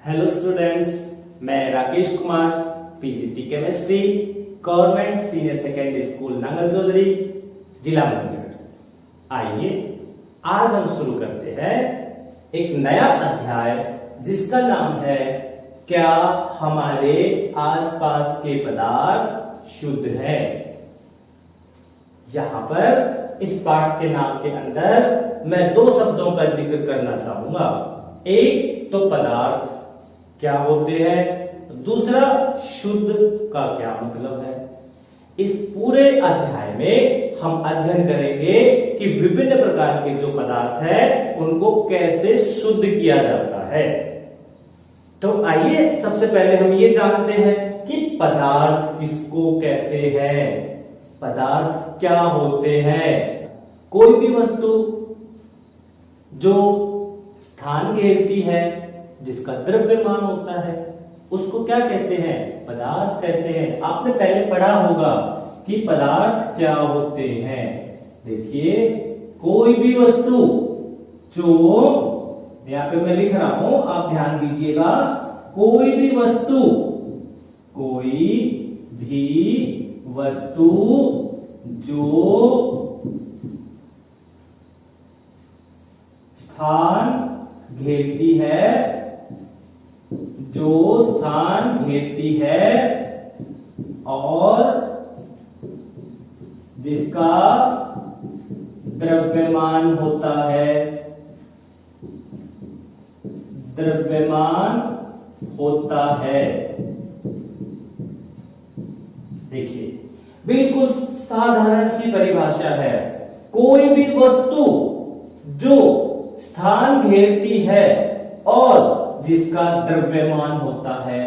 Hello students, मैं Rakesh Kumar, PGT chemistry, government senior secondary school Nangal Chaudhary, जिला मुंगेर। आइए आज हम शुरू करते हैं एक नया अध्याय जिसका नाम है क्या हमारे आसपास के पदार्थ शुद्ध है। यहाँ पर इस पाठ के नाम के अंदर मैं दो शब्दों का जिक्र करना चाहूंगा। एक तो पदार्थ क्या होते हैं, दूसरा शुद्ध का क्या मतलब है। इस पूरे अध्याय में हम अध्ययन करेंगे कि विभिन्न प्रकार के जो पदार्थ है उनको कैसे शुद्ध किया जाता है। तो आइए सबसे पहले हम ये जानते हैं कि पदार्थ किसको कहते हैं, पदार्थ क्या होते हैं। कोई भी वस्तु जो स्थान घेरती है, जिसका द्रव्यमान होता है, उसको क्या कहते हैं, पदार्थ कहते हैं। आपने पहले पढ़ा होगा कि पदार्थ क्या होते हैं। देखिए, कोई भी वस्तु जो यहाँ पे मैं लिख रहा हूं, आप ध्यान दीजिएगा, कोई भी वस्तु जो स्थान घेरती है और जिसका द्रव्यमान होता है। देखिए, बिल्कुल साधारण सी परिभाषा है। कोई भी वस्तु जो स्थान घेरती है और जिसका द्रव्यमान होता है,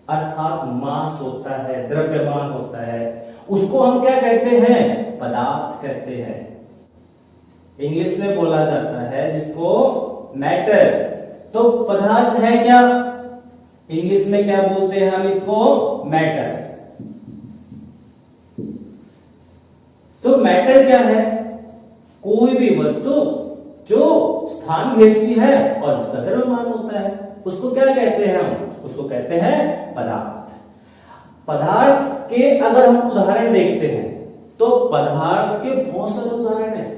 अर्थात मास होता है, द्रव्यमान होता है, उसको हम क्या कहते हैं, पदार्थ कहते हैं। इंग्लिश में बोला जाता है जिसको मैटर। तो पदार्थ है क्या, इंग्लिश में क्या बोलते हैं हम इसको, मैटर। तो मैटर क्या है, कोई भी वस्तु जो स्थान घेरती है और जिसका द्रव्यमान होता है, उसको क्या कहते हैं हम, उसको कहते हैं पदार्थ। पदार्थ के अगर हम उदाहरण देखते हैं तो पदार्थ के बहुत सारे उदाहरण हैं।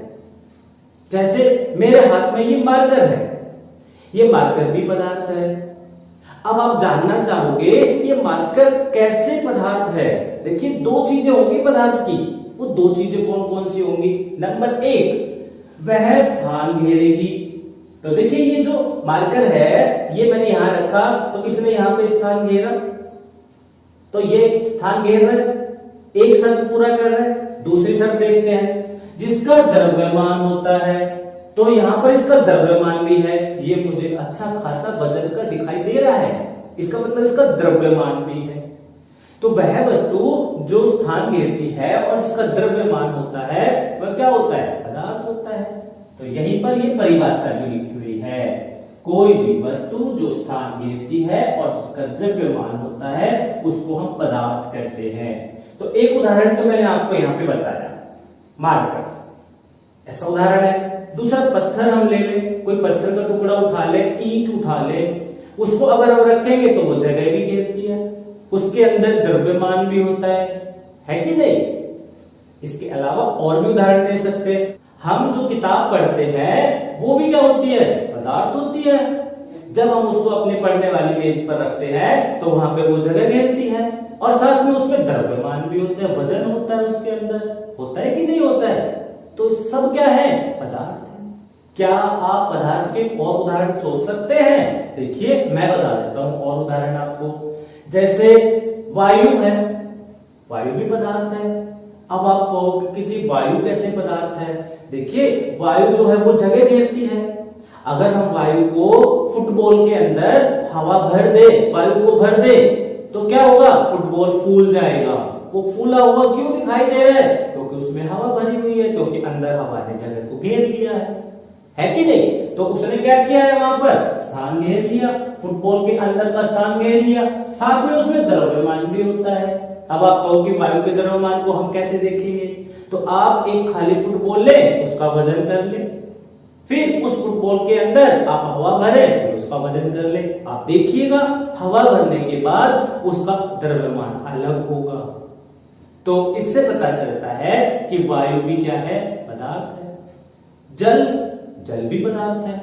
जैसे मेरे हाथ में ये मार्कर है, ये मार्कर भी पदार्थ है। अब आप जानना चाहोगे कि ये मार्कर कैसे पदार्थ है। देखिए, दो चीजें होंगी पदार्थ की, वो दो चीजें कौन कौन सी होंगी। नंबर एक, वह स्थान घेरेगी। तो देखिए, ये जो मार्कर है ये मैंने यहां रखा, तो इसने यहां पे स्थान घेरा, तो ये स्थान घेर रहा है, एक शर्त पूरा कर रहा है। दूसरी शर्त देखते हैं, जिसका द्रव्यमान होता है, तो यहां पर इसका द्रव्यमान भी है। ये मुझे अच्छा खासा वजन का दिखाई दे रहा है, इसका मतलब इसका द्रव्यमान भी है। तो वह वस्तु जो स्थान घेरती है और जिसका द्रव्यमान होता है, वह क्या होता है, पदार्थ होता है। तो यहीं पर ये परिभाषा भी लिखी हुई है, कोई भी वस्तु जो स्थान घेरती है और जिसका द्रव्यमान होता है, उसको हम पदार्थ कहते हैं। तो एक उदाहरण तो मैंने आपको यहाँ पे बताया, मार्कर, ऐसा उदाहरण है। दूसरा, पत्थर हम ले लें, कोई पत्थर का टुकड़ा उठा ले, ईंट उठा ले, उसको अगर हम रखेंगे तो वो जगह भी घेरती है, उसके अंदर द्रव्यमान भी होता है कि नहीं। इसके अलावा और भी उदाहरण दे सकते हैं। हम जो किताब पढ़ते हैं वो भी क्या होती है, पदार्थ होती है। जब हम उसको अपने पढ़ने वाली मेज पर रखते हैं तो वहां पे वो जगह घेरती है और साथ में उसमें द्रव्यमान भी होता है, वजन होता है उसके अंदर, होता है कि नहीं होता है। तो सब क्या है, पदार्थ है। क्या आप पदार्थ के और उदाहरण सोच सकते हैं? देखिए, मैं बता देता हूं और उदाहरण आपको। जैसे वायु है, वायु भी पदार्थ है। अब आप कहोगे कि जी वायु कैसे पदार्थ है। देखिए, वायु जो है वो जगह घेरती है। अगर हम वायु को फुटबॉल के अंदर हवा भर दे, वायु को भर दे, तो क्या होगा, फुटबॉल फूल जाएगा। वो फूला हुआ क्यों दिखाई दे रहा है, क्योंकि उसमें हवा भरी हुई है, क्योंकि अंदर हवा ने जगह को घेर लिया है कि नहीं। तो उसने क्या किया है, वहां पर स्थान घेर लिया, फुटबॉल के अंदर का स्थान घेर लिया, साथ में उसमें द्रव्यमान भी होता है। अब आप कहो कि वायु के द्रव्यमान को हम कैसे देखेंगे, तो आप एक खाली फुटबॉल ले, उसका वजन कर ले, फिर उस फुटबॉल के अंदर आप हवा भरे, फिर उसका वजन कर ले। आप देखिएगा हवा भरने के बाद उसका द्रव्यमान अलग होगा। तो इससे पता चलता है कि वायु भी क्या है, पदार्थ है। जल भी पदार्थ है,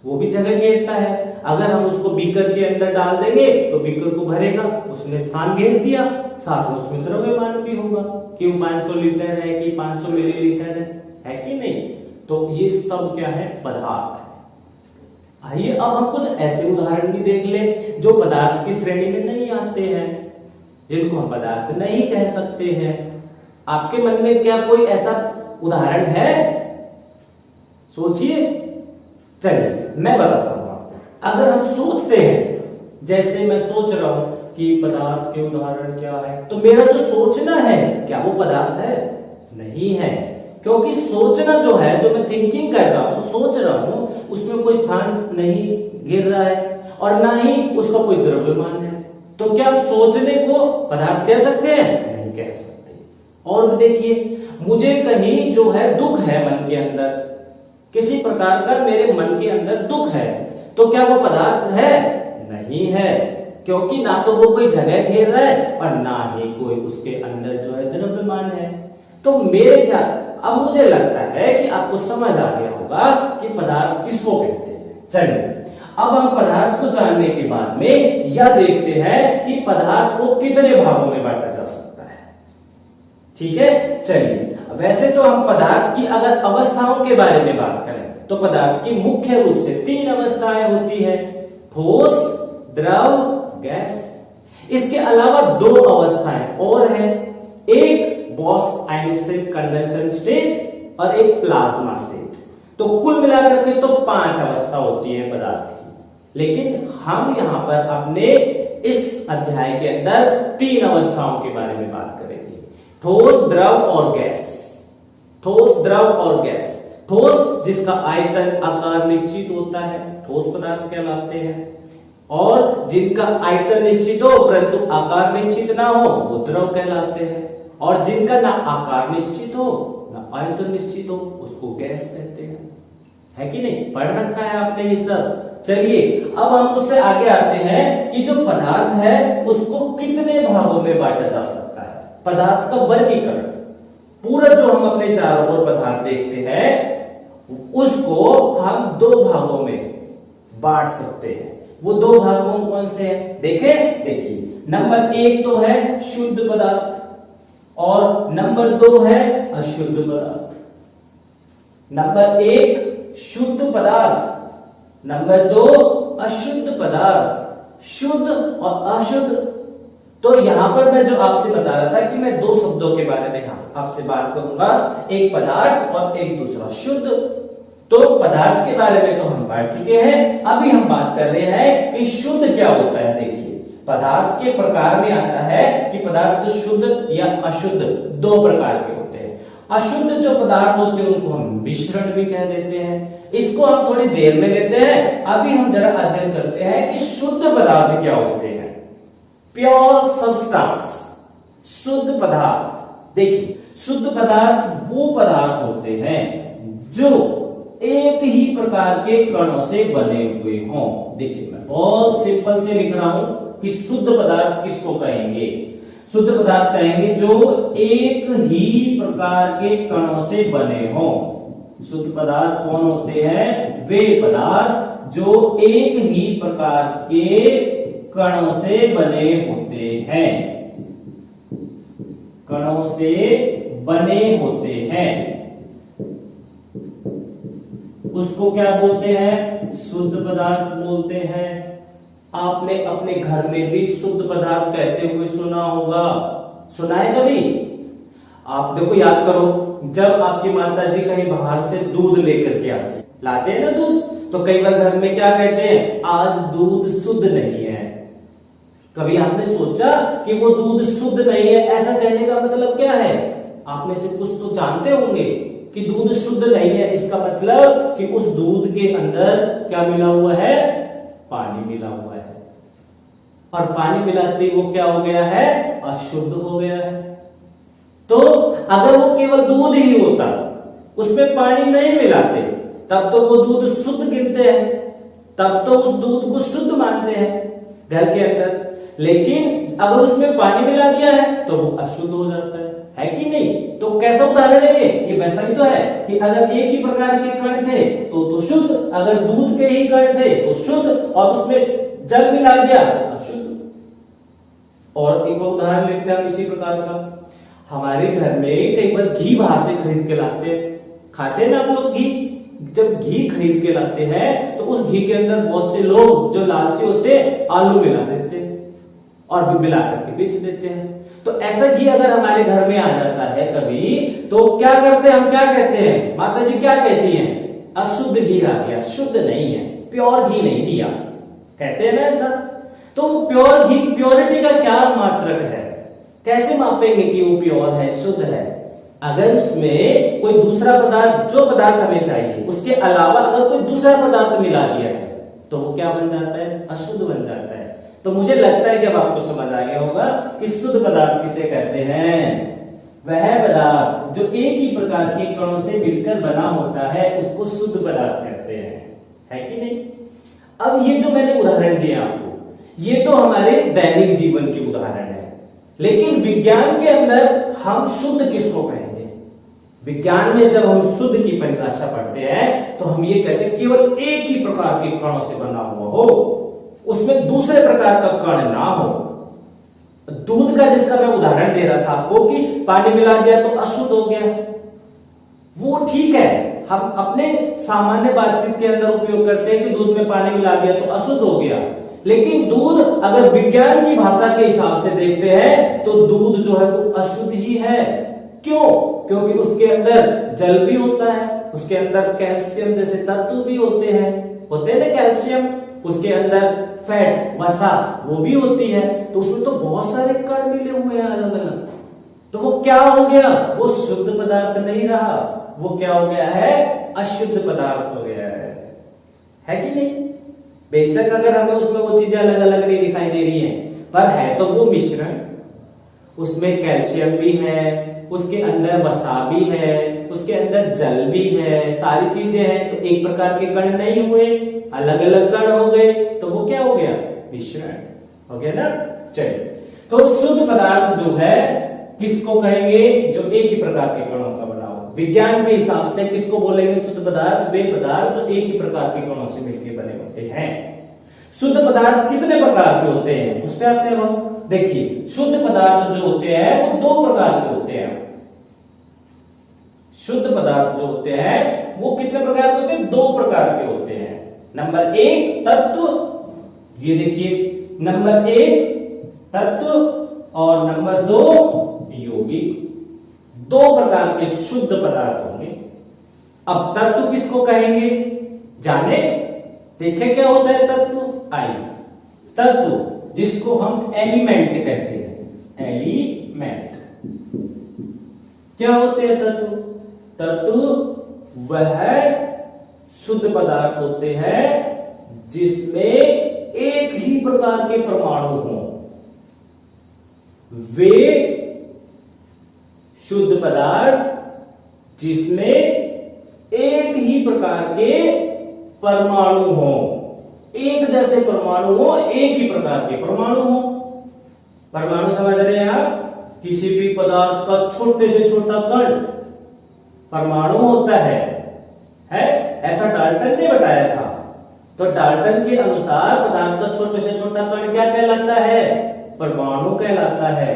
वो भी जगह घेरता है। अगर हम उसको बीकर के अंदर डाल देंगे तो बीकर को भरेगा, उसने स्थान घेर दिया, साथ में उसमें द्रव्यमान भी होगा कि 500 लीटर है कि 500 मिलीलीटर है कि नहीं। तो ये सब क्या है, पदार्थ है। आइए अब हम कुछ ऐसे उदाहरण भी देख ले जो पदार्थ की श्रेणी में नहीं आते हैं, जिनको हम पदार्थ नहीं कह सकते हैं। आपके मन में क्या कोई ऐसा उदाहरण है? सोचिए। चलिए मैं बताता हूं आपको। अगर हम सोचते हैं, जैसे मैं सोच रहा हूं कि पदार्थ के उदाहरण क्या है, तो मेरा जो सोचना है क्या वो पदार्थ है? नहीं है, क्योंकि सोचना जो है, जो मैं थिंकिंग कर रहा हूं, सोच रहा हूं, उसमें कोई स्थान नहीं गिर रहा है और ना ही उसका कोई द्रव्यमान है। तो क्या हम सोचने को पदार्थ कह सकते हैं? नहीं कह सकते। और देखिए, मुझे कहीं जो है दुख है मन के अंदर, किसी प्रकार का मेरे मन के अंदर दुख है, तो क्या वो पदार्थ है? नहीं है, क्योंकि ना तो वो कोई जगह घेर रहा है और ना ही कोई उसके अंदर जो है द्रव्यमान है। तो मेरे क्या, अब मुझे लगता है कि आपको समझ आ गया होगा कि पदार्थ किसको कहते हैं। चलिए अब हम पदार्थ को जानने के बाद में यह देखते हैं कि पदार्थ को कितने भागों में बांटा जा सकता है। ठीक है, चलिए। वैसे तो हम पदार्थ की अगर अवस्थाओं के बारे में बात करें तो पदार्थ की मुख्य रूप से 3 अवस्थाएं होती है, ठोस, द्रव, गैस। इसके अलावा 2 अवस्थाएं और हैं, एक बॉस-आइंस्टाइन कंडेंसर स्टेट और एक प्लाज्मा स्टेट। तो कुल मिलाकर के तो 5 अवस्था होती है पदार्थ की, लेकिन हम यहां पर अपने इस अध्याय के अंदर 3 अवस्थाओं के बारे में बात करेंगे, ठोस, द्रव और गैस। ठोस, द्रव और गैस। ठोस जिसका आयतन आकार निश्चित होता है, ठोस पदार्थ कहलाते हैं, और जिनका आयतन निश्चित हो परंतु आकार निश्चित ना हो वो द्रव कहलाते हैं, और जिनका ना आकार निश्चित हो ना आयतन निश्चित हो उसको गैस कहते हैं। है कि नहीं? पढ़ रखा है आपने ये सब। चलिए अब हम उससे आगे आते हैं कि जो पदार्थ है उसको कितने भागों में बांटा जा सकता है। पदार्थ का वर्गीकरण, पूरा जो हम अपने चारों ओर पदार्थ देखते हैं उसको हम 2 भागों में बांट सकते हैं। वो 2 भाग कौन से हैं? देखिए, नंबर 1 तो है शुद्ध पदार्थ और नंबर 2 है अशुद्ध पदार्थ। नंबर 1 शुद्ध पदार्थ, नंबर 2 अशुद्ध पदार्थ। शुद्ध और अशुद्ध, तो यहां पर मैं जो आपसे बता रहा था कि मैं 2 शब्दों के बारे में आपसे बात करूंगा, एक पदार्थ और एक दूसरा शुद्ध। तो पदार्थ के बारे में तो हम पढ़ चुके हैं, अभी हम बात कर रहे हैं कि शुद्ध क्या होता है। देखिए, पदार्थ के प्रकार में आता है कि पदार्थ शुद्ध या अशुद्ध 2 प्रकार के होते हैं। अशुद्ध जो पदार्थ होते हैं उनको हम मिश्रण भी कह देते हैं। इसको हम थोड़ी देर में लेते हैं, अभी हम जरा अध्ययन करते हैं कि शुद्ध पदार्थ क्या होते हैं। प्योर सब्सटेंस, शुद्ध पदार्थ। देखिए, शुद्ध पदार्थ वो पदार्थ होते हैं जो एक ही प्रकार के कणों से बने हुए हों। देखिए, मैं बहुत सिंपल से लिख रहा हूं कि शुद्ध पदार्थ किसको कहेंगे। शुद्ध पदार्थ कहेंगे जो एक ही प्रकार के कणों से बने हों। शुद्ध पदार्थ कौन होते हैं? वे पदार्थ जो एक ही प्रकार के कणों से बने होते हैं, कणों से बने होते हैं, उसको क्या बोलते हैं? शुद्ध पदार्थ बोलते हैं। आपने अपने घर में भी शुद्ध पदार्थ कहते हुए सुना होगा, सुना है कभी? आप देखो, याद करो, जब आपकी माता जी कहीं बाहर से दूध लेकर के आते, लाते हैं ना दूध, तो कई बार घर में क्या कहते हैं? आज दूध शुद्ध नहीं है। कभी आपने सोचा कि वो दूध शुद्ध नहीं है? ऐसा कहने का मतलब क्या है? आप में से कुछ तो जानते होंगे कि दूध शुद्ध नहीं है, इसका मतलब कि उस दूध के अंदर क्या मिला हुआ है? पानी मिला हुआ है, और पानी मिलाते वो क्या हो गया है? अशुद्ध हो गया है। तो अगर वो केवल दूध ही होता, उसमें पानी नहीं मिलाते, तब तो वो दूध शुद्ध गिनते हैं। तब तो उस दूध को शुद्ध मानते हैं घर के अंदर। लेकिन अगर उसमें पानी मिला गया है तो वो अशुद्ध हो जाता है कि नहीं? तो कैसा उदाहरण है ये वैसा ही तो है कि अगर एक ही प्रकार के कण थे तो शुद्ध, अगर दूध के ही कण थे तो शुद्ध, और उसमें जल मिला गया अशुद्ध। और एक और उदाहरण लेते हैं इसी प्रकार का। हमारे घर में कई बार घी बाहर से खरीद के लाते हैं, खाते हैं ना आप लोग घी। जब घी खरीद के लाते हैं तो उस घी के अंदर बहुत से लोग जो लालची होते हैं आलू मिला देते हैं और भी मिला करके बेच देते हैं। तो ऐसा घी अगर हमारे घर में आ जाता है कभी, तो क्या करते हैं हम, क्या कहते हैं, माता जी क्या कहती हैं? अशुद्ध घी आ गया, शुद्ध नहीं है, प्योर घी नहीं दिया, कहते हैं ना ऐसा। तो प्योर घी, प्योरिटी का क्या मात्रक है? कैसे मापेंगे कि वो प्योर है, शुद्ध है? अगर उसमें कोई दूसरा पदार्थ, जो पदार्थ हमें चाहिए उसके अलावा अगर कोई दूसरा पदार्थ मिला दिया है तो वो क्या बन जाता है? अशुद्ध बन जाता है। तो मुझे लगता है कि अब आपको समझ आ गया होगा कि शुद्ध पदार्थ किसे कहते हैं। वह पदार्थ जो एक ही प्रकार के कणों से मिलकर बना होता है उसको शुद्ध पदार्थ कहते हैं, है कि नहीं? अब ये जो मैंने उदाहरण दिया आपको, ये तो हमारे दैनिक जीवन के उदाहरण है। लेकिन विज्ञान के अंदर हम शुद्ध किसको कहेंगे? विज्ञान में जब हम शुद्ध की परिभाषा पढ़ते हैं तो हम ये कहते हैं केवल एक ही प्रकार के कणों से बना हुआ हो, उसमें दूसरे प्रकार का कण ना हो। दूध का जिसका मैं उदाहरण दे रहा था आपको कि पानी मिला दिया तो अशुद्ध हो गया, वो ठीक है, हम अपने सामान्य बातचीत के अंदर उपयोग करते हैं कि दूध में पानी मिला दिया तो अशुद्ध हो गया। लेकिन दूध अगर विज्ञान की भाषा के हिसाब से देखते हैं तो दूध जो है वो अशुद्ध ही है। क्यों? क्योंकि उसके अंदर जल भी होता है, उसके अंदर कैल्शियम जैसे तत्व भी होते हैं ना कैल्शियम, उसके अंदर फैट, वसा वो भी होती है, तो उसमें तो बहुत सारे कण मिले हुए हैं अलग अलग। तो वो क्या हो गया? वो शुद्ध पदार्थ नहीं रहा, वो क्या हो गया है? अशुद्ध पदार्थ हो गया है कि नहीं? बेशक अगर हमें उसमें वो चीजें अलग अलग नहीं दिखाई दे रही हैं, पर है तो वो मिश्रण, उसमें कैल्शियम भी है, उसके अंदर वसा भी है, उसके अंदर जल भी है, सारी चीजें हैं। तो एक प्रकार के कण नहीं हुए, अलग अलग कण हो गए, तो वो क्या हो गया? मिश्रण हो गया ना। चलिए, तो शुद्ध पदार्थ जो है किसको कहेंगे? जो एक ही प्रकार के कणों का बना हो। विज्ञान के हिसाब से किसको बोलेंगे शुद्ध पदार्थ? वे पदार्थ जो एक ही प्रकार के कणों से मिलकर बने होते हैं। शुद्ध पदार्थ कितने प्रकार के होते हैं उस पर आते हैं हम। देखिए, शुद्ध पदार्थ जो होते हैं वो दो प्रकार के होते हैं। शुद्ध पदार्थ जो होते हैं वो कितने प्रकार के होते हैं? दो प्रकार के होते हैं। नंबर एक तत्व, ये देखिए, नंबर एक तत्व और नंबर दो यौगिक। दो प्रकार के शुद्ध पदार्थ होंगे। अब तत्व किसको कहेंगे जाने, देखें क्या होता है तत्व। आइए, तत्व जिसको हम एलिमेंट कहते हैं, एलिमेंट क्या होते हैं तत्व? तत्व वह शुद्ध पदार्थ होते हैं जिसमें एक ही प्रकार के परमाणु हों। वे शुद्ध पदार्थ जिसमें एक ही प्रकार के परमाणु हों, एक जैसे परमाणु हो, एक ही प्रकार के परमाणु हो। परमाणु समझ रहे हैं आप? किसी भी पदार्थ का छोटे से छोटा कण परमाणु होता है? ऐसा डाल्टन ने बताया था। तो डाल्टन के अनुसार पदार्थ का छोटे से छोटा कण क्या कहलाता है? परमाणु कहलाता है।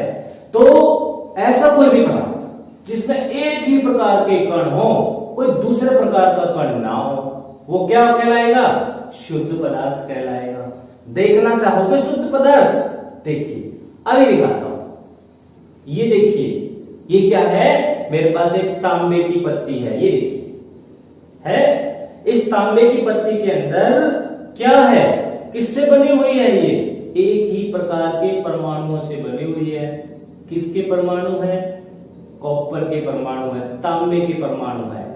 तो ऐसा कोई भी पदार्थ जिसमें एक ही प्रकार के कण हो, कोई दूसरे प्रकार का कण ना हो, वो क्या कहलाएगा? शुद्ध पदार्थ कहलाएगा। देखना चाहोगे शुद्ध पदार्थ? देखिए, अभी दिखाता हूं। ये देखिए, ये क्या है? मेरे पास एक तांबे की पत्ती है, ये देखिए, है। इस तांबे की पत्ती के अंदर क्या है? किससे बनी हुई है? ये एक ही प्रकार के परमाणुओं से बनी हुई है। किसके परमाणु है? कॉपर के परमाणु है, तांबे के परमाणु है।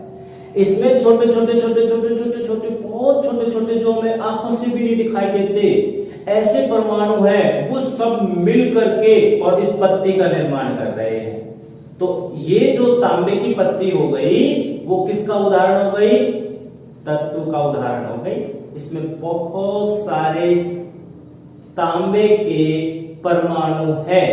इसमें छोटे छोटे छोटे छोटे छोटे छोटे बहुत छोटे छोटे जो हमें आंखों से भी नहीं दिखाई देते ऐसे परमाणु हैं, वो सब मिल करके और इस पत्ती का निर्माण कर रहे हैं। तो ये जो तांबे की पत्ती हो गई वो किसका उदाहरण हो गई? तत्व का उदाहरण हो गई। इसमें बहुत सारे तांबे के परमाणु है,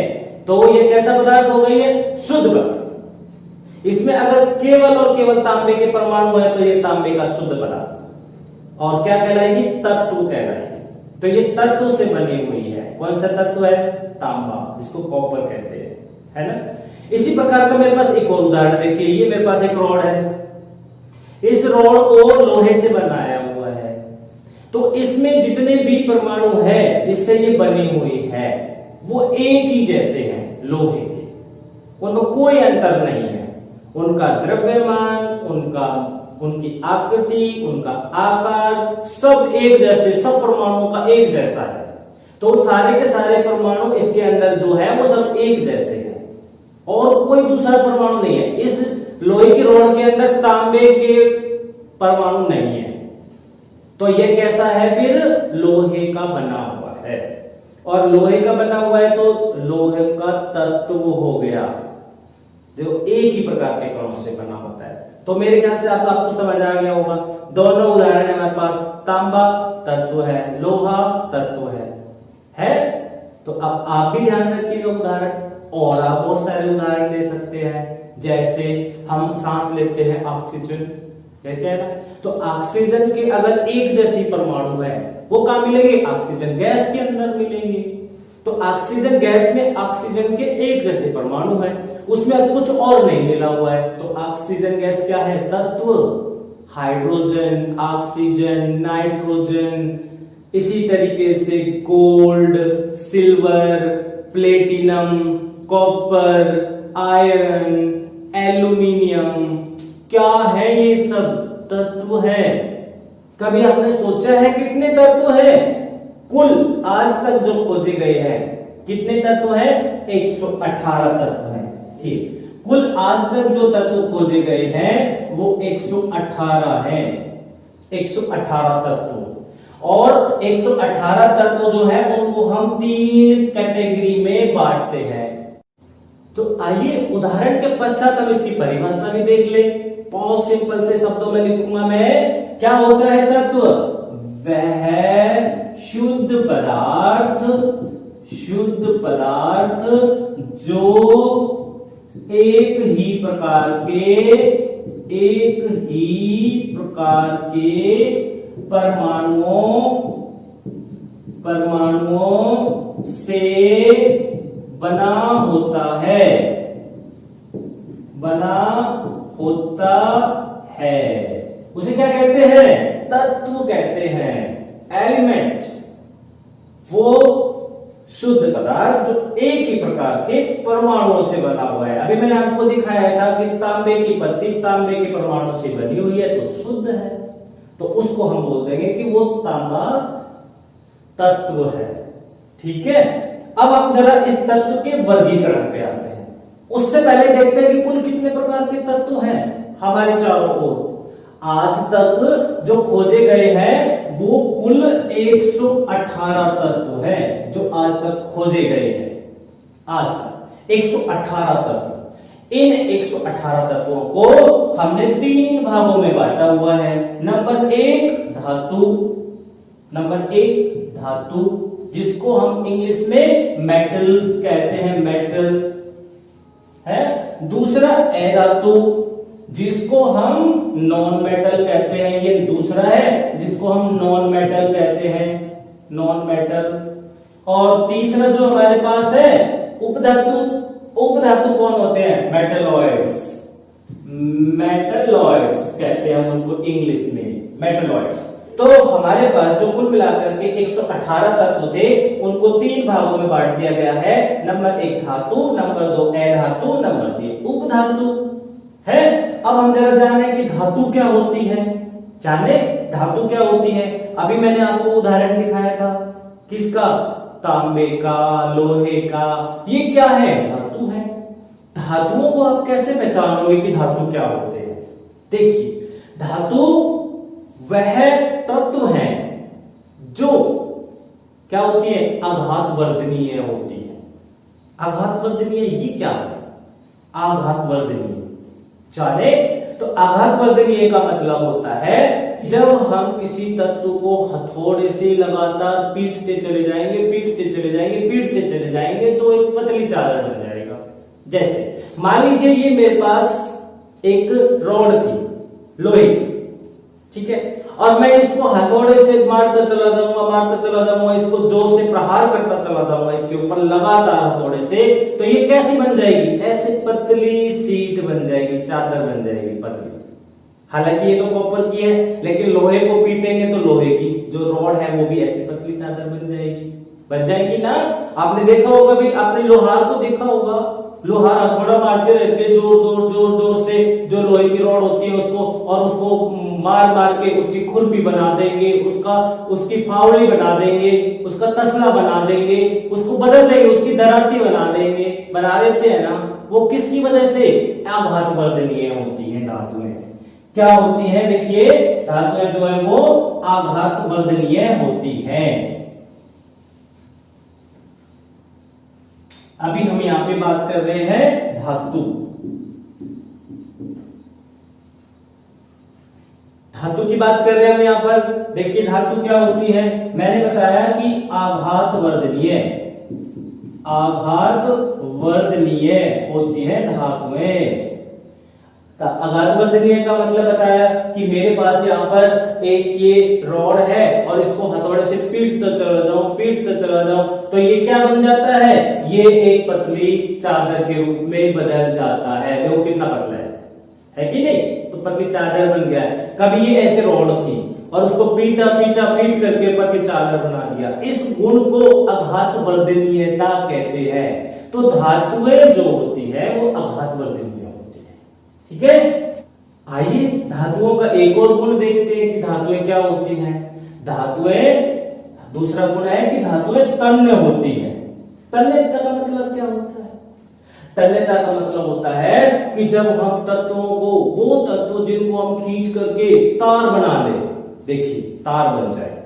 तो ये कैसा पदार्थ हो गई है? शुद्ध पदार्थ। इसमें अगर केवल और केवल तांबे के परमाणु है तो ये तांबे का शुद्ध पदार्थ, और क्या कहलाएगी? तत्व कहलाएगी। तो ये तत्व से बनी हुई है। कौन सा तत्व है? तांबा, जिसको कॉपर कहते हैं, है ना। इसी प्रकार का मेरे पास एक और उदाहरण देखिए। ये मेरे पास एक रॉड है, इस रॉड को लोहे से बनाया हुआ है, तो इसमें जितने भी परमाणु है जिससे ये बनी हुई है वो एक ही जैसे हैं लोहे के, उनमें कोई अंतर नहीं है। उनका द्रव्यमान, उनकी आकृति, उनका आकार सब एक जैसे, सब परमाणुओं का एक जैसा है। तो सारे के सारे परमाणु इसके अंदर जो है वो सब एक जैसे हैं और कोई दूसरा परमाणु नहीं है। इस लोहे की रॉड के अंदर तांबे के परमाणु नहीं है, तो ये कैसा है? फिर लोहे का बना हुआ है, और लोहे का बना हुआ है तो लोहे का तत्व हो गया, जो एक ही प्रकार के कणों से बना होता है। तो मेरे ख्याल से आपको समझ आ गया होगा। दोनों उदाहरण है हमारे पास, तांबा तत्व है, लोहा तत्व है। तो अब आप भी ध्यान रखिएगा उदाहरण, और आप बहुत सारे उदाहरण दे सकते हैं। जैसे हम सांस लेते हैं ऑक्सीजन, कहते हैं ना, तो ऑक्सीजन के अगर एक जैसी परमाणु है वो कहां मिलेंगे? ऑक्सीजन गैस के अंदर मिलेंगे। तो ऑक्सीजन गैस में ऑक्सीजन के एक जैसे परमाणु है, उसमें अब कुछ और नहीं मिला हुआ है, तो ऑक्सीजन गैस क्या है? तत्व। हाइड्रोजन, ऑक्सीजन, नाइट्रोजन, इसी तरीके से gold, silver, platinum, copper, iron, aluminium, क्या है? ये सब तत्व है। कभी आपने सोचा है कितने तत्व है? कुल आज तक जो खोजे गए हैं कितने तत्व है? 118 तत्व है। ठीक, कुल आज तक जो तत्व खोजे गए हैं वो 118 है, 118 तत्व। और 118 तत्व जो है उनको हम 3 कैटेगरी में बांटते हैं। तो आइए उदाहरण के पश्चात हम इसकी परिभाषा भी देख ले। बहुत सिंपल से शब्दों में लिखूंगा मैं। क्या होता है तत्व? वह शुद्ध पदार्थ जो एक ही प्रकार के परमाणुओं से बना होता है, उसे क्या कहते हैं? तत्व कहते हैं, एलिमेंट। वो शुद्ध पदार्थ जो एक ही प्रकार के परमाणुओं से बना हुआ है। अभी मैंने आपको दिखाया था कि तांबे की पत्ती तांबे के परमाणु से बनी हुई है तो शुद्ध है, तो उसको हम बोल देंगे कि वो तांबा तत्व है। ठीक है, अब हम जरा इस तत्व के वर्गीकरण पे आते हैं। उससे पहले देखते हैं कि कुल कितने प्रकार के तत्व हैं हमारे चारों ओर। आज तक जो खोजे गए हैं वो कुल 118 तत्व है, जो आज तक खोजे गए हैं। आज तक 118 तत्व। इन 118 तत्वों को हमने 3 भागों में बांटा हुआ है। नंबर 1 धातु, जिसको हम इंग्लिश में मेटल कहते हैं, मेटल है। दूसरा अधातु, जिसको हम नॉन मेटल कहते हैं, ये दूसरा है जिसको हम नॉन मेटल कहते हैं, नॉन मेटल। और तीसरा जो हमारे पास है उपधातु। उपधातु कौन होते हैं? मेटलॉइड्स कहते हैं हम उनको इंग्लिश में, मेटलॉइड्स। तो हमारे पास जो कुल मिलाकर के 118 तत्व थे उनको 3 भागों में बांट दिया गया है। नंबर 1 धातु, नंबर 2 अधातु, नंबर 3 उपधातु है। अब हम जरा जाने कि धातु क्या होती है। धातु क्या होती है? अभी मैंने आपको उदाहरण दिखाया था, किसका? तांबे का, लोहे का। ये क्या है? धातु है। धातुओं को आप कैसे पहचानोगे कि धातु क्या होते हैं? देखिए, धातु वह तत्व है जो क्या होती है? आघातवर्धनीय होती है। आघातवर्धनीय ये क्या है? आघातवर्धनीय जाने तो आघातवर्धनीय का मतलब होता है जब हम किसी तत्व को हथौड़े से लगातार पीटते चले जाएंगे, पीटते चले जाएंगे, पीटते चले जाएंगे, तो एक पतली चादर बन जाएगा। जैसे मान लीजिए ये मेरे पास एक रॉड थी लोहे की, ठीक है, और मैं इसको हथौड़े से मारता चला जाऊंगा, इसको जोर से प्रहार करता चला जाऊंगा इसके ऊपर लगातार हथौड़े से, तो ये कैसी बन जाएगी? ऐसे पतली सीट बन जाएगी, चादर बन जाएगी पतली। हालांकि ये तो कॉपर की है, लेकिन लोहे को पीटेंगे तो लोहे की जो रॉड है वो भी ऐसी पतली चादर बन जाएगी ना। आपने देखा होगा भी, आपने लोहार को देखा होगा, लोहार हथौड़ा मारते रहते हैं जोर से, जो लोहे की रॉड होती है उसको, और उसको मार के उसकी खुरपी बना देंगे, उसकी फावड़ी बना देंगे, उसका तसला बना देंगे, उसको बदल देंगे, उसकी दराती बना देंगे, बना देते हैं ना। वो किसकी वजह से? आघातवर्धनीय होती है धातुएं। क्या होती है? देखिए धातुएं जो है वो आघातवर्धनीय होती है। अभी हम यहां पे बात कर रहे हैं धातु की बात कर रहे हैं हम यहां पर। देखिए धातु क्या होती है, मैंने बताया कि आघातवर्धनीय होती है धातुएं। आघातवर्धनीय का मतलब बताया कि मेरे पास यहाँ पर एक ये रॉड है और इसको हथौड़े से पीटता चला जाऊं, तो ये क्या बन जाता है? ये एक पतली चादर के रूप में बदल जाता है। देखो कितना पतला है कि नहीं? तो पतली चादर बन गया है। कभी ये ऐसे रॉड थी और उसको पीट करके पतली चादर बना दिया। इस गुण को आघातवर्धनीयता कहते हैं। तो धातुएं जो होती है वो आघातवर्धनीय होती है, ठीक है। आइए धातुओं का एक और गुण देखते हैं कि धातुएं क्या होती हैं। दूसरा गुण है कि धातुएं तन्य होती है। तन्यता का मतलब क्या होता है? तन्यता का मतलब होता है कि जब हम तत्वों को, वो तत्व जिनको हम खींच करके तार बना ले, देखिए तार बन जाए,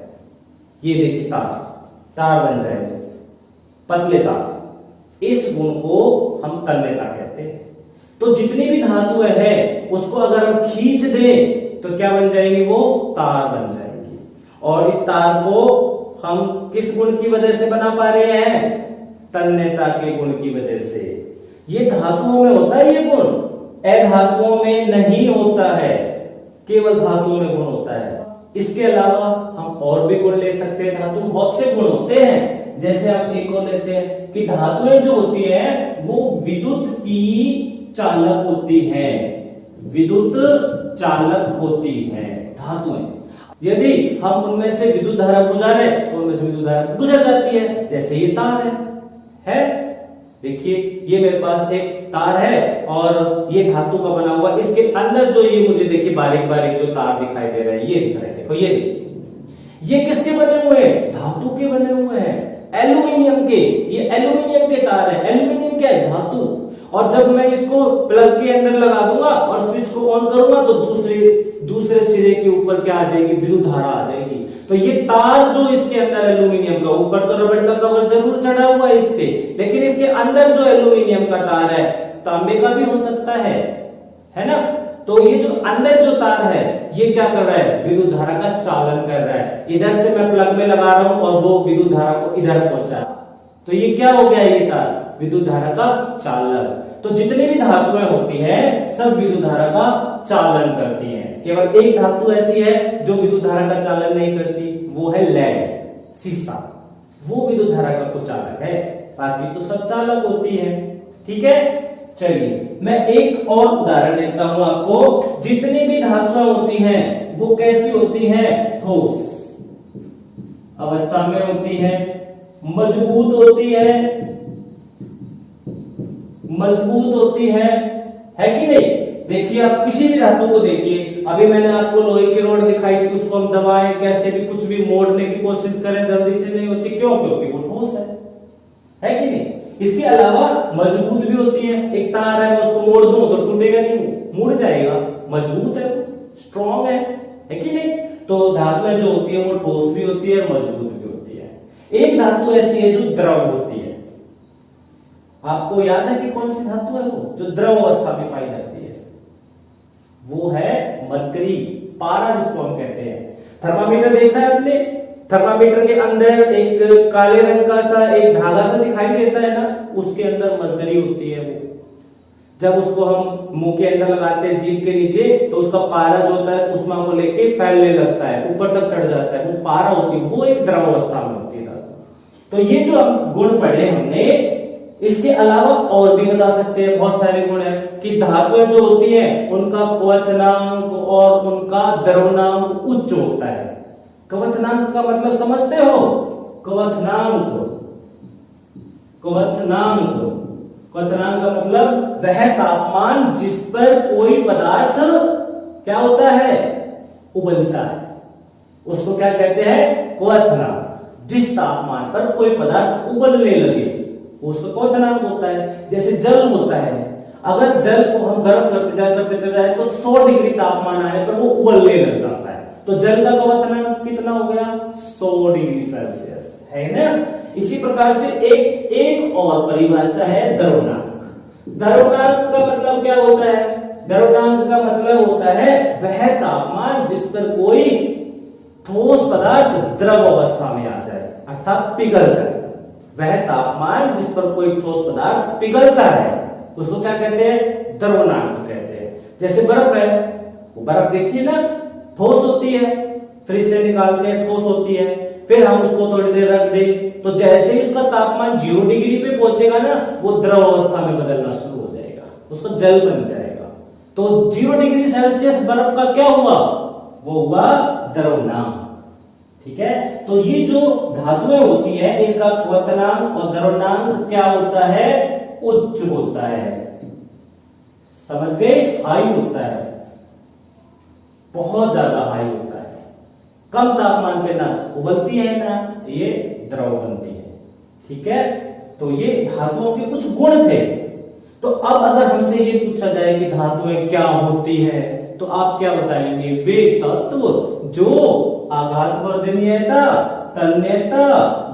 ये देखिए तार बन जाए, पतले तार, इस गुण को हम तन्यता कहते हैं। तो जितनी भी धातुएं हैं उसको अगर हम खींच दें तो क्या बन जाएगी? वो तार बन जाएगी। और इस तार को हम किस गुण की वजह से बना पा रहे हैं? तन्यता के गुण की वजह से। ये धातुओं में होता है ये गुण, अधातुओं में नहीं होता है, केवल धातुओं में गुण होता है। इसके अलावा हम और भी गुण ले सकते हैं। धातु बहुत से गुण होते हैं। जैसे आप एक और लेते हैं कि धातुएं जो होती है वो विद्युत की चालक होती है, विद्युत चालक होती है धातुएं। यदि हम उनमें से विद्युत धारा गुजारे तो उनमें से विद्युत धारा गुजर जाती है। जैसे ये तार है देखिए ये मेरे पास एक तार है और ये धातु का बना हुआ, इसके अंदर जो ये मुझे देखिए बारीक बारीक जो तार दिखाई दे रहे हैं, ये दिख रहे हैं, देखो ये देखिए, ये किसके बने हुए हैं? धातु के बने हुए हैं, एल्यूमिनियम के। ये एल्यूमिनियम के तार है। एल्यूमिनियम क्या है? धातु। और जब मैं इसको प्लग के अंदर लगा दूंगा और स्विच को ऑन करूंगा तो दूसरे सिरे के ऊपर क्या आ जाएगी? विद्युत धारा आ जाएगी। तो ये तार जो इसके अंदर एल्यूमिनियम का, ऊपर तो रबड़ का कवर जरूर चढ़ा हुआ है इस पे, लेकिन इसके अंदर जो एल्यूमिनियम का तार है, तांबे का भी हो सकता है ना। तो ये जो अंदर जो तार है ये क्या कर रहा है? विद्युत धारा का चालन कर रहा है। इधर से मैं प्लग में लगा रहा हूं और वो विद्युत धारा को इधर पहुंचा, तो ये क्या हो गया? ये तार विद्युत धारा का चालक। तो जितनी भी धातुएं होती हैं सब विद्युत धारा का चालन करती हैं। केवल एक धातु ऐसी है जो विद्युत धारा का चालन नहीं करती, वो है लेड, सीसा। वो विद्युत धारा का को चालक है, बाकी तो सब चालक होती है, ठीक है। चलिए मैं एक और उदाहरण देता हूं आपको। जितनी भी धातुएं होती हैं वो कैसी होती हैं? ठोस अवस्था में होती है, मजबूत होती है कि नहीं? देखिए आप किसी भी धातु को देखिए, अभी मैंने आपको लोहे की रॉड दिखाई थी, उसको हम दबाएं कैसे भी, कुछ भी मोड़ने की कोशिश करें जल्दी से नहीं होती। क्यों? क्योंकि वो ठोस है कि नहीं? इसके अलावा मजबूत भी होती है। एक तार है, मैं उसको मोड़ दूं तो टूटेगा नहीं, मुड़ जाएगा, मजबूत है, स्ट्रॉन्ग है कि नहीं? तो धातुएं जो होती है वो ठोस भी होती है, मजबूत भी होती है। एक धातु ऐसी है जो द्रव होती है। आपको याद है कि कौन सी धातु है वो जो द्रव अवस्था में पाई जाती है? वो है मरकरी। पारा जिसको हम कहते हैं। थर्मामीटर देखा है आपने? थर्मामीटर के अंदर एक काले रंग का सा एक धागा सा दिखाई देता है ना, उसके अंदर मरकरी होती है। वो जब उसको हम मुंह के अंदर लगाते हैं जीभ के नीचे, तो उसका पारा जो होता है ऊष्मा को लेके फैलने लगता है, ऊपर तक चढ़ जाता है, वो पारा होती है, वो एक द्रव अवस्था में होती है धातु। तो ये जो हम गुण पढ़े हमने, इसके अलावा और भी बता सकते हैं, बहुत सारे गुण हैं कि धातुएं जो होती हैं उनका क्वथनांक और उनका द्रवनांक उच्च होता है। क्वथनांक का मतलब समझते हो? क्वथनांक, क्वथनांक, क्वथनांक का मतलब वह तापमान जिस पर कोई पदार्थ क्या होता है? उबलता है, उसको क्या कहते हैं? क्वथनांक। जिस तापमान पर कोई पदार्थ उबलने लगे उसको क्वथनांक होता है। जैसे जल होता है, अगर जल को हम गर्म करते जाए तो 100 डिग्री तापमान आने पर वो उबलने लग जाता है, तो जल का क्वथनांक कितना हो गया? 100 डिग्री सेल्सियस, है ना। इसी प्रकार से एक और परिभाषा है द्रवनांक। द्रवनांक का मतलब क्या होता है? द्रवनांक का मतलब होता है वह तापमान जिस पर कोई ठोस पदार्थ द्रव अवस्था में आ जाए, अर्थात पिघल जाए। वह तापमान जिस पर कोई ठोस पदार्थ पिघलता है उसको क्या कहते हैं? द्रवनांक कहते हैं। जैसे बर्फ है, वो बर्फ देखिए ना, ठोस होती है, फ्रिज से निकालते हैं ठोस होती है, फिर हम उसको थोड़ी देर रख दें तो जैसे ही उसका तापमान 0 डिग्री पे पहुंचेगा ना, वो द्रव अवस्था में बदलना शुरू हो जाएगा, उसका जल बन जाएगा। तो 0 डिग्री सेल्सियस बर्फ का क्या हुआ? वो हुआ द्रवनांक। ठीक है, तो ये जो धातुएं होती है इनका क्वथनांक और द्रवनांक क्या होता है? उच्च होता है। समझ गए? हाई होता है, बहुत ज्यादा हाई होता है। कम तापमान पे ना उबलती है ना ये द्रव बनती है। ठीक है, तो ये धातुओं के कुछ गुण थे। तो अब अगर हमसे ये पूछा जाए कि धातुएं क्या होती है, तो आप क्या बताएंगे? वे तत्व जो आघातवर्धनीयता, तन्यता,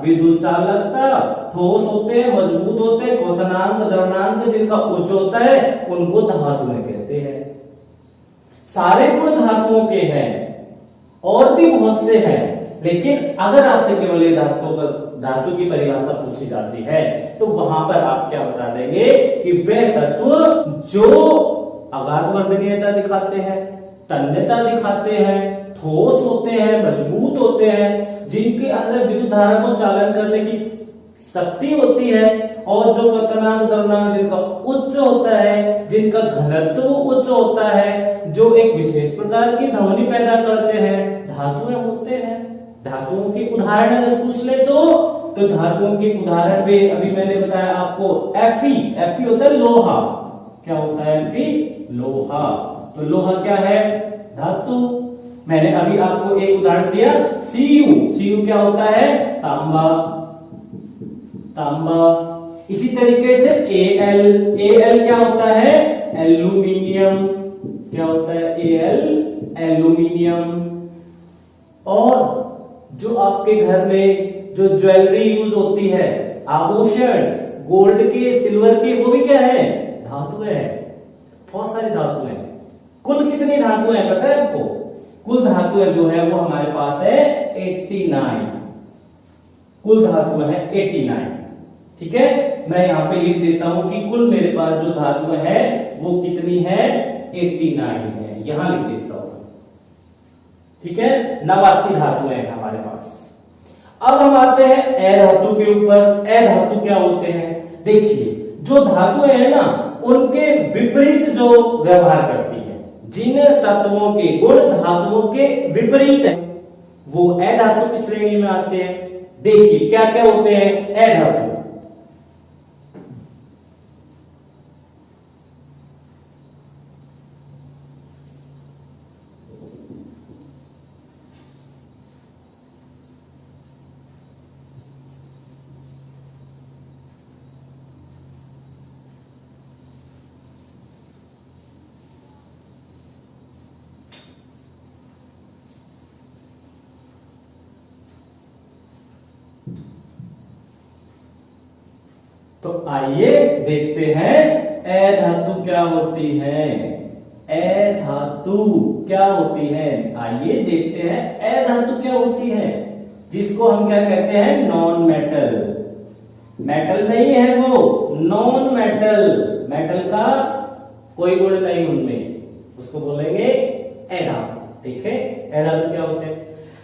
विद्युत चालकता, ठोस होते हैं, मजबूत होते हैं, क्वथनांक, द्रवनांक जिनका उच्च होता है उनको धातुएं कहते हैं। सारे गुण धातुओं के हैं और भी बहुत से हैं, लेकिन अगर आपसे केवल ये धातु की परिभाषा पूछी जाती है तो वहां पर आप क्या बता देंगे कि वे तत्व जो आघातवर्धनीयता दिखाते हैं, तन्यता दिखाते हैं, ठोस होते हैं, मजबूत होते हैं, जिनके अंदर विद्युत धारा को चालन करने की शक्ति होती है, और जो क्वथनांक, द्रवनांक जिनका उच्च होता है, जिनका घनत्व उच्च होता है, जो एक विशेष प्रकार की ध्वनि पैदा करते हैं, धातुएं होते हैं। धातुओं के उदाहरण अगर पूछ ले तो धातुओं के उदाहरण में अभी मैंने बताया आपको Fe होता है लोहा। क्या होता है Fe? लोहा। तो लोहा क्या है? धातु। मैंने अभी आपको एक उदाहरण दिया Cu क्या होता है? तांबा, तांबा। इसी तरीके से Al क्या होता है? एल्यूमिनियम। क्या होता है? एल्यूमिनियम। और जो आपके घर में जो ज्वेलरी यूज होती है, आभूषण, गोल्ड के, सिल्वर के, वो भी क्या है? धातुएं है। बहुत सारी धातुएं। कुल कितनी धातुएं है पता है आपको? कुल धातुएं जो है वो हमारे पास है 89। कुल धातुएं है 89। ठीक है, मैं यहां पे लिख देता हूं कि कुल मेरे पास जो धातुएं है वो कितनी है? 89 है, यहां लिख देता हूं। ठीक है, 89 धातुएं हैं हमारे पास। अब हम आते हैं अधातु के ऊपर। अधातु क्या होते हैं? देखिए, जो धातुएं हैं ना उनके विपरीत जो व्यवहार करती है, जिन तत्वों के गुण धातुओं के विपरीत है, वो अधातु की श्रेणी में आते हैं। देखिए क्या क्या होते हैं अधातु। तो आइए देखते हैं अधातु क्या होती है। अधातु क्या होती है? आइए देखते हैं ए धातु क्या होती है, जिसको हम क्या कहते हैं? Non metal. मेटल नहीं है वो, नॉन मेटल, मेटल का कोई गुण नहीं उनमें, उसको बोलेंगे ए धातु। ठीक है, ए धातु क्या होते हैं?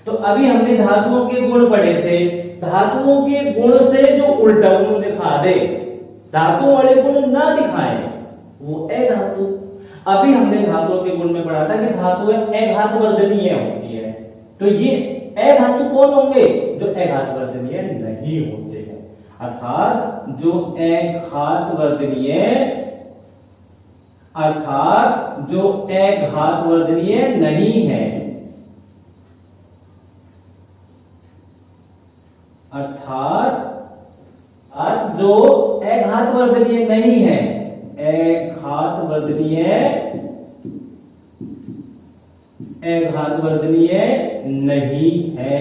तो अभी हमने धातुओं के गुण पढ़े थे, धातुओं के गुण से जो उल्टा गुण दिखा दे, धातु वाले गुण ना दिखाए, वो ए धातु। अभी हमने धातुओं के गुण में पढ़ा था कि धातुएं अघातवर्धनीय होती है, तो ये ए धातु कौन होंगे? जो अघातवर्धनीय नहीं होते हैं, अर्थात जो अघातवर्धनीय नहीं है, अर्थात जो अघातवर्धनीय नहीं है, अघातवर्धनीय नहीं है,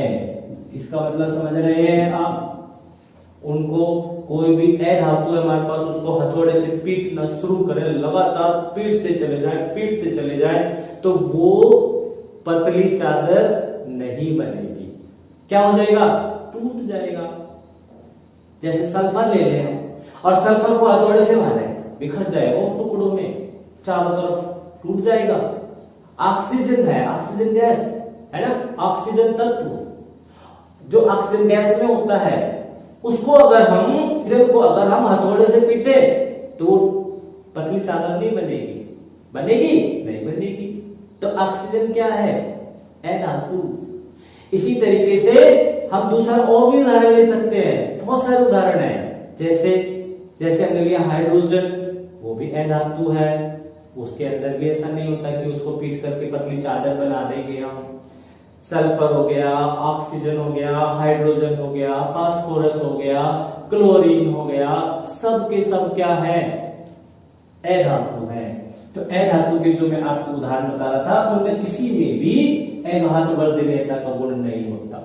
इसका मतलब समझ रहे हैं आप? उनको कोई भी ए धातु है हमारे पास, उसको हथौड़े से पीटना शुरू करें, लगातार पीटते चले जाए, तो वो पतली चादर नहीं बनेगी। क्या हो जाएगा? टूट जाएगा। जैसे सल्फर ले लें और सल्फर को हथौड़े से मारे, बिखर जाएगा टुकड़ों में, चारों तरफ टूट जाएगा। ऑक्सीजन है, ऑक्सीजन गैस है ना, ऑक्सीजन तत्व जो ऑक्सीजन गैस में होता है, उसको अगर हम हथौड़े से पीटे तो पतली चादर नहीं बनेगी, नहीं बनेगी। तो ऑक्सीजन क्या है? ए धातु। इसी तरीके से हम दूसरा और भी उदाहरण ले सकते हैं, बहुत सारे उदाहरण है। जैसे हमने लिया हाइड्रोजन, वो भी ए धातु है, उसके अंदर भी ऐसा नहीं होता कि उसको पीट करके पतली चादर बना देंगे हम। सल्फर हो गया, ऑक्सीजन हो गया, हाइड्रोजन हो गया, फास्फोरस हो गया, क्लोरीन हो गया, सब के सब क्या है? ए धातु है। तो ए धातु के जो मैं आपको उदाहरण बता रहा था, उनमें किसी में भी अघातवर्धनीयता का गुण नहीं होता।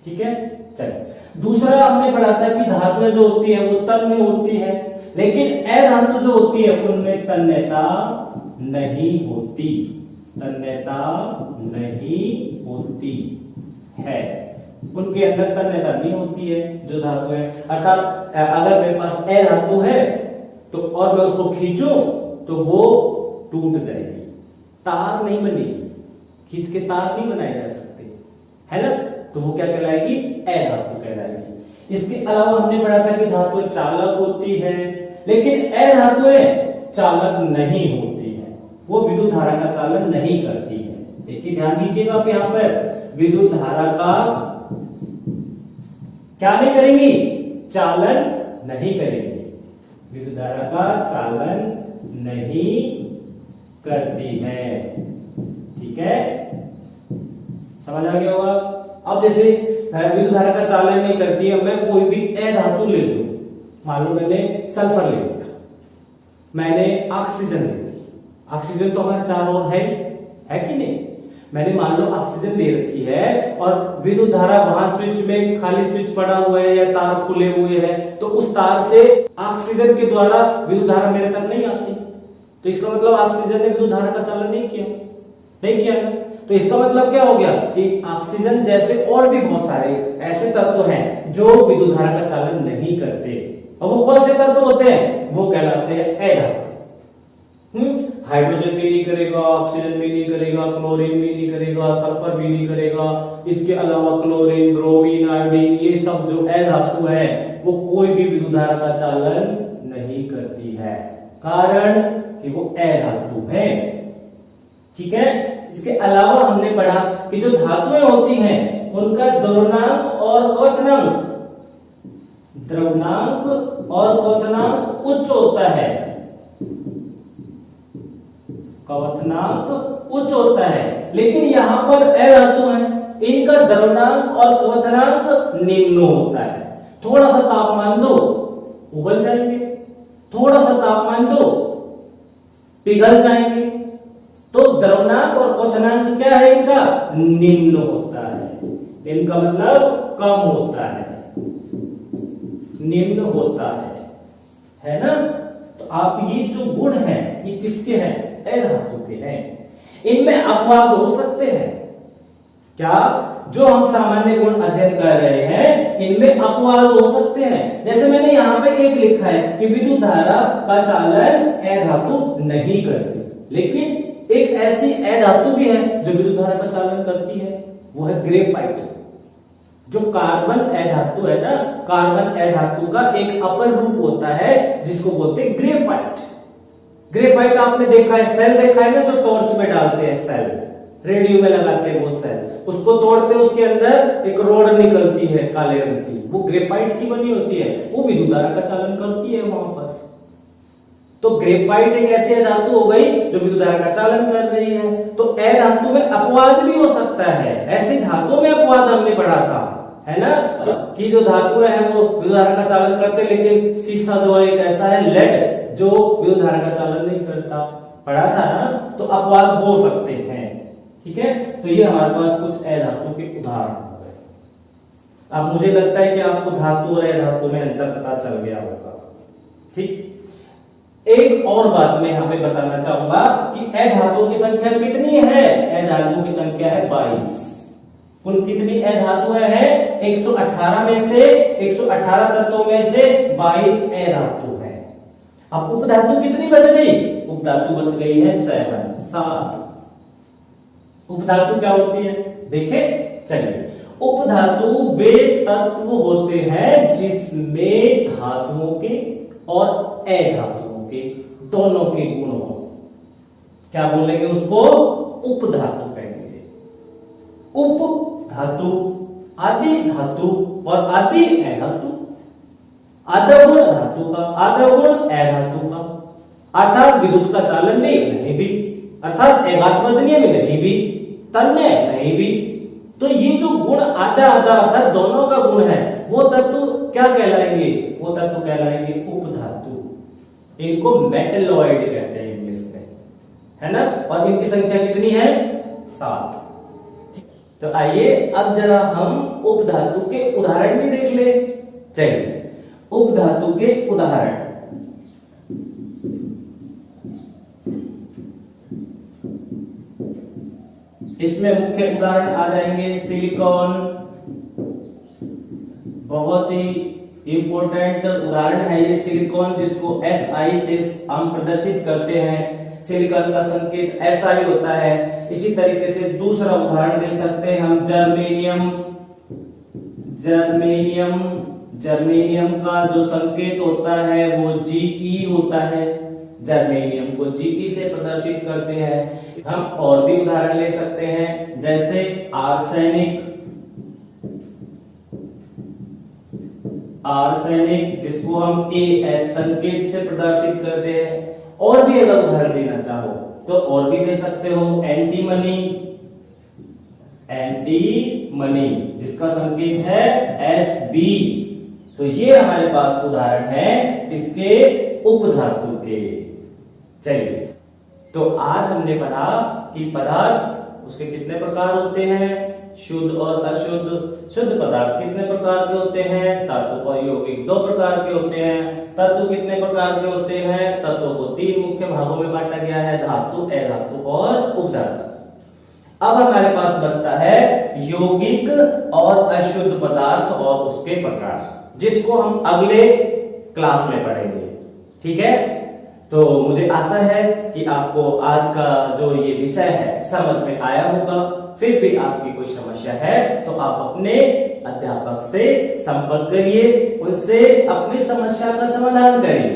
ठीक है, चलिए दूसरा हमने पढ़ा था कि धातुएं जो होती है वो तन्य होती है, लेकिन ए धातु जो होती है उनमें तन्यता नहीं होती, है, उनके अंदर तन्यता नहीं होती है जो धातु है। अर्थात अगर मेरे पास ए धातु है तो और मैं उसको खींचूं तो वो टूट जाएगी, तार नहीं बनेगी, खींच के तार नहीं बनाए जा सकते, है ना? तो वो क्या कहलाएगी? ए धातु कहलाएगी। इसके अलावा हमने पढ़ा था कि धातुएं चालक होती है, लेकिन ए धातुएं चालक नहीं होती है, वो विद्युत धारा का चालन नहीं करती है। देखिए ध्यान दीजिएगा आप यहाँ पर, विद्युत धारा का क्या नहीं करेंगी? चालन नहीं करेंगी, विद्युत धारा का चालन नहीं करती है। ठीक है, समझ आ गया होगा? अब जैसे विद्युत धारा का चालन नहीं करती है, मैं कोई भी ए धातु ले लूं, मान लो मैंने सल्फर ले लिया, मैंने ऑक्सीजन ले लिया, ऑक्सीजन तो हमारे चारों ओर है कि नहीं? मैंने मान लो ऑक्सीजन ले रखी है और विद्युत धारा वहां स्विच में खाली स्विच पड़ा हुआ है या तार खुले हुए हैं, तो उस तार से ऑक्सीजन के द्वारा विद्युत धारा मेरे तक नहीं आती, तो इसका मतलब ऑक्सीजन ने विद्युत धारा का चालन नहीं किया ना। तो इसका मतलब क्या हो गया कि ऑक्सीजन जैसे और भी बहुत सारे ऐसे तत्व हैं जो विद्युत धारा का चालन नहीं करते, और वो कौन से तत्व होते हैं? वो कहलाते हैं ए धातु। हाइड्रोजन भी नहीं करेगा, ऑक्सीजन भी नहीं करेगा, क्लोरीन भी नहीं करेगा, सल्फर भी नहीं करेगा, इसके अलावा क्लोरीन, ब्रोमीन, आयोडीन, ये सब जो ए धातु है वो कोई भी विद्युत धारा का चालन नहीं करती है, कारण कि वो ए धातु है। ठीक है, इसके अलावा हमने पढ़ा कि जो धातुएं होती हैं उनका द्रव्यनांक और क्वथनांक उच्च होता है, क्वथनांक उच्च होता है, लेकिन यहां पर ए धातु है, इनका द्रव्यनांक और क्वथनांक निम्न होता है। थोड़ा सा तापमान दो उबल जाएंगे, थोड़ा सा तापमान दो पिघल जाएंगे, तो द्रव्यनांक और क्वथनांक क्या है? इनका निम्न होता है। इनका मतलब कम होता है, निम्न होता है ना? तो आप ये जो गुण है ये किसके हैं? ए धातु के हैं। इनमें अपवाद हो सकते हैं। क्या? जो हम सामान्य गुण अध्ययन कर रहे हैं इनमें अपवाद हो सकते हैं। जैसे मैंने यहाँ पे एक लिखा है कि विद्युत धारा का चालन अधातु नहीं करती, लेकिन एक ऐसी अधातु भी है जो विद्युत धारा का चालन करती है, वो है ग्रेफाइट। जो कार्बन अधातु है ना, कार्बन अधातु का एक अपर रूप होता है जिसको बोलते हैं ग्रेफाइट। ग्रेफाइट आपने देखा है, सेल देखा है ना, जो टॉर्च में डालते हैं, सेल रेडियो में लगाते हैं वो सेल, उसको तोड़ते हैं, उसके अंदर एक रोड निकलती है काले रंग की, वो ग्रेफाइट की बनी होती है, वो विद्युत धारा का चालन करती है वहां पर। तो ग्रेफाइट एक ऐसी धातु हो गई जो विद्युत धारा का चालन कर रही है। तो अधातु में अपवाद भी हो सकता है, ऐसी धातुओं में अपवाद हमने पढ़ा था, है ना, कि जो धातुएं हैं वो विद्युत धारा का चालन करते, लेकिन शीशा जो एक ऐसा है, लेड, जो विद्युत धारा का चालन नहीं करता, पढ़ा था ना। तो अपवाद हो सकते हैं, ठीक है। तो ये हमारे पास कुछ अधातु के उदाहरण हो गए। अब मुझे लगता है कि आपको धातु और अधातु में अंतर पता चल गया होगा, ठीक। एक और बात मैं यहाँ पे बताना चाहूंगा कि अधातुओं की संख्या कितनी है? अधातुओं की संख्या है 22। कुल कितनी अधातुएं हैं? 118 में से 118 तत्वों में से 22 अधातु है। अब उपधातु कितनी बच गई? उपधातु बच गई है 7। उपधातु क्या होती है देखे, चलिए। उपधातु वे तत्व होते हैं जिसमें धातुओं के और अधातुओं के दोनों के गुण हो। क्या बोलेंगे उसको? उपधातु कहेंगे। उपधातु, आदि धातु और आदि अधातु, आधा गुण धातु का, आधा गुण अधातु का, अर्थात विद्युत का चालन भी नहीं भी, अर्थात एकात्मजनीय भी नहीं भी, तन्य नहीं भी। तो ये जो गुण आधा आधा अर्थात दोनों का गुण है, वो तत्व क्या कहलाएंगे? वो तत्व कहलाएंगे उपधातु। इनको मेटलॉइड कहते हैं इंग्लिश में, है ना। और इनकी संख्या कितनी है? 7। तो आइए अब जरा हम उपधातु के उदाहरण भी देख ले। चलिए, उपधातु के उदाहरण। इसमें मुख्य उदाहरण आ जाएंगे सिलिकॉन, बहुत ही इंपॉर्टेंट उदाहरण है ये सिलिकॉन, जिसको SI से हम प्रदर्शित करते हैं। सिलिकॉन का संकेत SI होता है। इसी तरीके से दूसरा उदाहरण दे सकते हैं हम जर्मेनियम। जर्मेनियम का जो संकेत होता है वो GE होता है। जर्मेनियम को GE से प्रदर्शित करते हैं। हम और भी उदाहरण ले सकते हैं, जैसे आर्सेनिक, जिसको हम AS संकेत से प्रदर्शित करते हैं। और भी अगर उदाहरण देना चाहो तो और भी दे सकते हो। एंटीमनी, जिसका संकेत है SB। तो ये हमारे पास उदाहरण है इसके उपधातु के। चलिए, तो आज हमने पढ़ा कि पदार्थ उसके कितने प्रकार होते हैं, शुद्ध और अशुद्ध। शुद्ध पदार्थ कितने प्रकार के होते हैं? धातु और यौगिक 2 प्रकार के होते हैं। तत्व कितने प्रकार के होते हैं? तत्वों को 3 मुख्य भागों में बांटा गया है, धातु, अधातु और उपधातु। अब हमारे पास बचता है यौगिक और अशुद्ध पदार्थ और उसके प्रकार, जिसको हम अगले क्लास में पढ़ेंगे, ठीक है। तो मुझे आशा है कि आपको आज का जो ये विषय है समझ में आया होगा। फिर भी आपकी कोई समस्या है तो आप अपने अध्यापक से संपर्क करिए, उनसे अपनी समस्या का समाधान करिए।